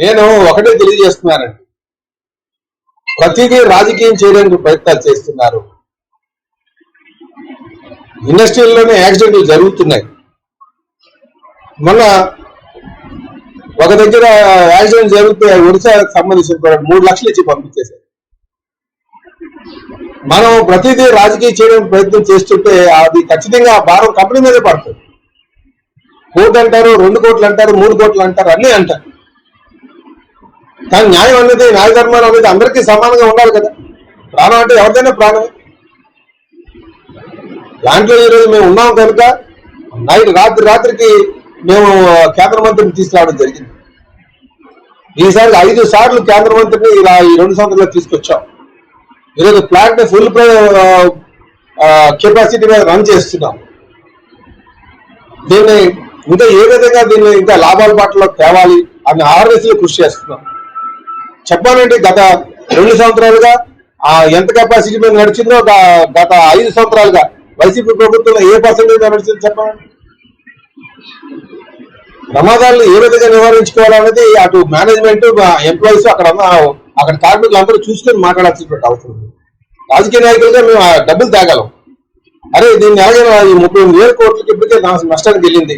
నేను ఒకటే తెలియజేస్తున్నానండి, ప్రతిదీ రాజకీయం చేయడానికి ప్రయత్నాలు చేస్తున్నారు. ఇండస్ట్రీలోనే యాక్సిడెంట్లు జరుగుతున్నాయి. మొన్న ఒక దగ్గర యాక్సిడెంట్ జరిగితే ఒడిశాకు సంబంధించిన 3 లక్షలు ఇచ్చి పంపించేశారు. మనం ప్రతిదీ రాజకీయం చేయడానికి ప్రయత్నం చేస్తుంటే అది ఖచ్చితంగా భారం కంపెనీ మీదే పడుతుంది. కోటి అంటారు, 2 కోట్లు అంటారు, 3 కోట్లు అంటారు, అన్నీ అంటారు. కానీ న్యాయం అనేది, న్యాయధర్మాలు అనేది అందరికీ సమానంగా ఉండాలి కదా. ప్రాణం అంటే ఎవరిదైనా ప్రాణమే. దాంట్లో ఈరోజు మేము ఉన్నాం కనుక రాత్రికి మేము కేంద్ర మంత్రిని తీసుకురావడం జరిగింది. ఈసారి 5 సార్లు కేంద్ర మంత్రిని ఇలా ఈ 2 సంవత్సరాలు తీసుకొచ్చాం. ఈరోజు ప్లాంట్ ఫుల్ కెపాసిటీ మీద రన్ చేస్తున్నాం. దీన్ని ఇంకా ఏ విధంగా దీన్ని ఇంకా లాభాల బాటలో తేవాలి అని ఆర్ఎస్లో కృషి చేస్తున్నాం. చెప్పాలంటే గత 2 సంవత్సరాలుగా ఎంత కెపాసిటీ మీద నడిచిందో గత 5 సంవత్సరాలుగా వైసీపీ ప్రభుత్వం ఏ పర్సెంటేజ్ నడిచిందో చెప్పండి. ప్రమాదాలను ఏ విధంగా నివారించుకోవాలనేది అటు మేనేజ్మెంట్, ఎంప్లాయీస్, అక్కడ కార్మికులు అందరూ చూసుకొని మాట్లాడాల్సినటువంటి అవసరం ఉంది. రాజకీయ నాయకులుగా మేము డబ్బులు తేగలం. అరే దీన్ని ఎలాగైనా 38,000 కోట్లకి ఇప్పటికే నష్టానికి వెళ్ళింది.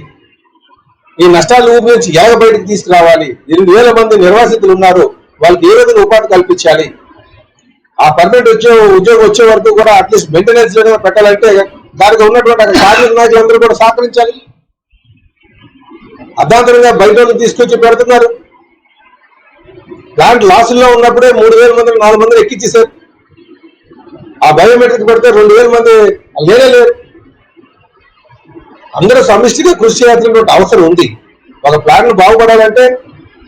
ఈ నష్టాల ఊపి నుంచి బయటకు తీసుకురావాలి. 8,000 మంది నిర్వాసితులు ఉన్నారు, వాళ్ళకి ఏ విధంగా ఉపాధి కల్పించాలి. ఆ పర్మనెంట్ ఉద్యోగం వచ్చే వరకు కూడా అట్లీస్ట్ మెయింటెనెన్స్ పెట్టాలంటే దానికి ఉన్నటువంటి అక్కడ కార్మిక నాయకులందరూ కూడా సహకరించాలి. అర్ధాంతరంగా బయట తీసుకొచ్చి పెడుతున్నారు. ప్లాంట్ లాసుల్లో ఉన్నప్పుడే 3,000 మంది 4 మందిని ఎక్కించేశారు. ఆ బయోమెట్రిక్ పెడితే 2,000 మంది లేరు. అందరూ సమిష్టిగా కృషి చేయాల్సినటువంటి అవసరం ఉంది. ఒక ప్లాంట్ బాగుపడాలంటే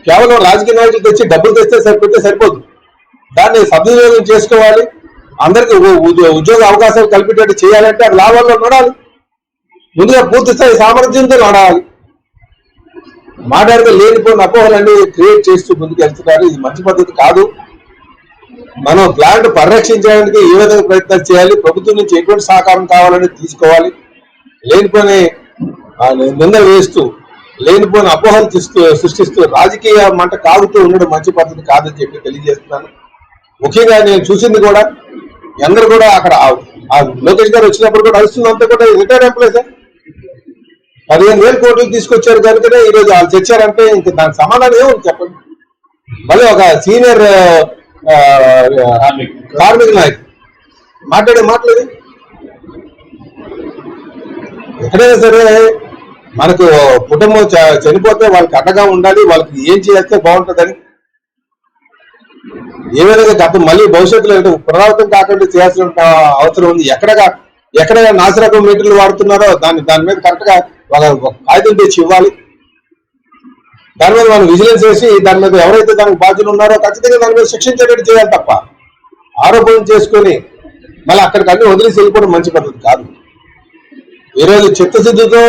కేవలం రాజకీయ నాయకులు తెచ్చి డబ్బులు తెస్తే సరిపోదు. దాన్ని సద్వినియోగం చేసుకోవాలి. అందరికీ ఉద్యోగ అవకాశాలు కల్పించేట్టు చేయాలంటే అది లాభాల్లో నడాలి. ముందుగా పూర్తి స్థాయి సామర్థ్యంతో నడాలి. మాట్లాడితే లేనిపోయిన అపోహలన్నీ క్రియేట్ చేస్తూ ముందుకు వెళ్తున్నారు. ఇది మంచి పద్ధతి కాదు. మనం ప్లాంట్ పరిరక్షించడానికి ఏ విధంగా ప్రయత్నం చేయాలి, ప్రభుత్వం నుంచి ఎటువంటి సహకారం కావాలని తీసుకోవాలి. లేనిపోయిన నిందలు వేస్తూ లేనిపోయిన అపోహలు సృష్టిస్తూ రాజకీయ మంట కాగుతూ ఉండడం మంచి పద్ధతి కాదని చెప్పి తెలియజేస్తున్నాను. ముఖ్యంగా నేను చూసింది కూడా అందరూ కూడా అక్కడ లోకేష్ గారు వచ్చినప్పుడు కూడా అరుస్తుందంతా కూడా రిటైర్డ్ ఎంప్లాయీస్ 15,000 కోట్లు తీసుకొచ్చారు కనుకనే ఈరోజు వాళ్ళు తెచ్చారంటే ఇంకా దానికి సమాధానం ఏముంది చెప్పండి. మళ్ళీ ఒక సీనియర్ కార్మిక నాయకుడు మాట్లాడే మాటలేదు. ఎక్కడైనా సరే మనకు కుటుంబం చనిపోతే వాళ్ళకి అండగా ఉండాలి, వాళ్ళకి ఏం చేస్తే బాగుంటుందని ఏ విధంగా గతం మళ్ళీ భవిష్యత్తులో పునరావృతం కాకుండా చేయాల్సిన అవసరం ఉంది. ఎక్కడ నాసిరకం మీటర్లు వాడుతున్నారో దాని మీద కరెక్ట్ గా వాళ్ళ కాగితం తెచ్చి ఇవ్వాలి. దాని మీద మనం విజిలెన్స్ వేసి దాని మీద ఎవరైతే దానికి బాధ్యులు ఉన్నారో ఖచ్చితంగా దాని మీద శిక్షించేటట్టు చేయాలి తప్ప ఆరోపణలు చేసుకుని మళ్ళీ అక్కడికి అన్ని వదిలేసి వెళ్ళిపోవడం మంచి పద్ధతి కాదు. ఈరోజు చిత్తశుద్ధితో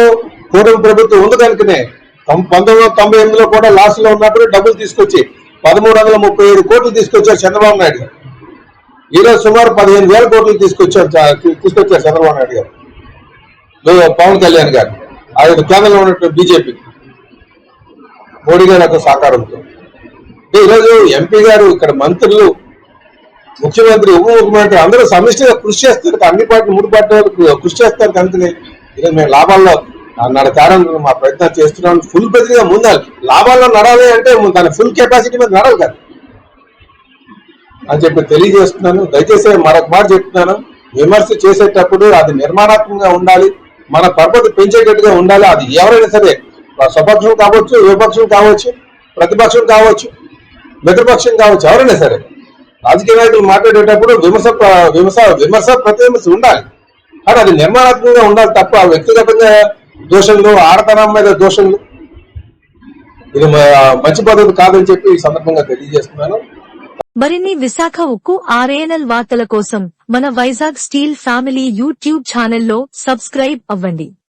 కూటమి ప్రభుత్వం ఉంది కనుకనే 1998లో కూడా లాస్ట్ లో ఉన్నప్పుడు డబ్బులు తీసుకొచ్చి 1,337 కోట్లు తీసుకొచ్చారు చంద్రబాబు నాయుడు గారు. ఈరోజు సుమారు 15,000 కోట్లు తీసుకొచ్చారు చంద్రబాబు నాయుడు గారు, పవన్ కళ్యాణ్ గారు, ఆయన కేంద్రంలో ఉన్నటువంటి బీజేపీ మోడీ గారి యొక్క సహకారంతో. ఈరోజు ఎంపీ గారు, ఇక్కడ మంత్రులు, ముఖ్యమంత్రి, ఉప ముఖ్యమంత్రి అందరూ సమిష్టిగా కృషి చేస్తారు. అన్ని పార్టీలు 3 పార్టీలు కృషి చేస్తారు కనుకనే ఈరోజు మేము లాభాల్లో నడతారని మా ప్రయత్నం చేస్తున్నాం. ఫుల్ బెదిగా ముందాలి. లాభాల్లో నడాలి అంటే దాని ఫుల్ కెపాసిటీ మీద నడవాలి కదా అని చెప్పి తెలియజేస్తున్నాను. దయచేసి మరొక మాట చెప్తున్నాను, విమర్శ చేసేటప్పుడు అది నిర్మాణాత్మకంగా ఉండాలి, మన పరపతి పెంచేటట్టుగా ఉండాలి. అది ఎవరైనా సరే, స్వపక్షం కావచ్చు, విపక్షం కావచ్చు, ప్రతిపక్షం కావచ్చు, మిత్రపక్షం కావచ్చు, ఎవరైనా సరే రాజకీయ నాయకులు మాట్లాడేటప్పుడు విమర్శ ప్రతివిమర్శ ఉండాలి. కానీ అది నిర్మాణాత్మకంగా ఉండాలి తప్ప వ్యక్తిగతంగా దోషంలో, ఆడతనం మీద దోషంలో ఇది మంచి పద్ధతి కాదని చెప్పి ఈ సందర్భంగా తెలియజేస్తున్నాను. మరిన్ని విశాఖ ఉక్కు RNL వార్తల కోసం మన వైజాగ్ స్టీల్ ఫ్యామిలీ యూట్యూబ్ ఛానల్లో సబ్స్క్రైబ్ అవ్వండి.